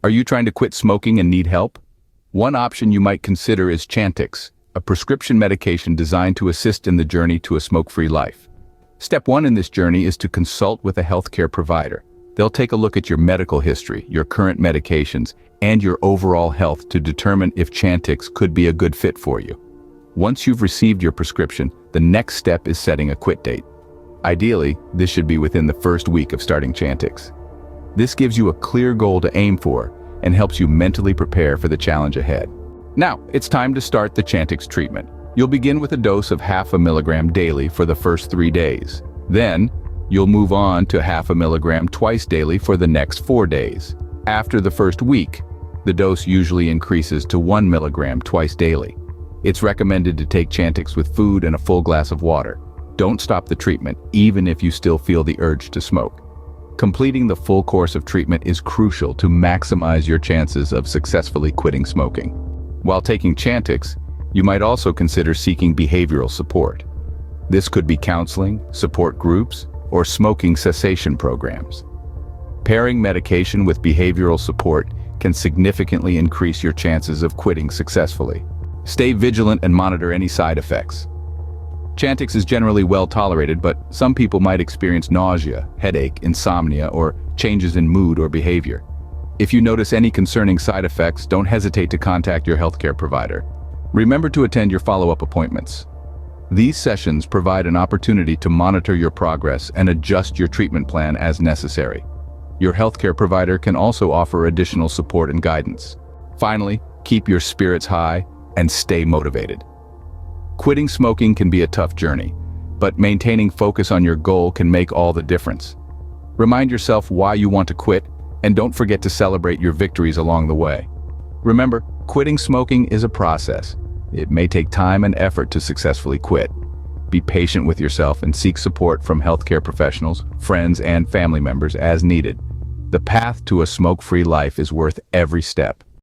Are you trying to quit smoking and need help? One option you might consider is Chantix, a prescription medication designed to assist in the journey to a smoke-free life. Step 1 in this journey is to consult with a healthcare provider. They'll take a look at your medical history, your current medications, and your overall health to determine if Chantix could be a good fit for you. Once you've received your prescription, the next step is setting a quit date. Ideally, this should be within the first week of starting Chantix. This gives you a clear goal to aim for and helps you mentally prepare for the challenge ahead. Now, it's time to start the Chantix treatment. You'll begin with a dose of 0.5 milligram daily for the first 3 days. Then, you'll move on to 0.5 milligram twice daily for the next 4 days. After the first week, the dose usually increases to 1 milligram twice daily. It's recommended to take Chantix with food and a full glass of water. Don't stop the treatment, even if you still feel the urge to smoke. Completing the full course of treatment is crucial to maximize your chances of successfully quitting smoking. While taking Chantix, you might also consider seeking behavioral support. This could be counseling, support groups, or smoking cessation programs. Pairing medication with behavioral support can significantly increase your chances of quitting successfully. Stay vigilant and monitor any side effects. Chantix is generally well tolerated, but some people might experience nausea, headache, insomnia, or changes in mood or behavior. If you notice any concerning side effects, don't hesitate to contact your healthcare provider. Remember to attend your follow-up appointments. These sessions provide an opportunity to monitor your progress and adjust your treatment plan as necessary. Your healthcare provider can also offer additional support and guidance. Finally, keep your spirits high and stay motivated. Quitting smoking can be a tough journey, but maintaining focus on your goal can make all the difference. Remind yourself why you want to quit, and don't forget to celebrate your victories along the way. Remember, quitting smoking is a process. It may take time and effort to successfully quit. Be patient with yourself and seek support from healthcare professionals, friends, and family members as needed. The path to a smoke-free life is worth every step.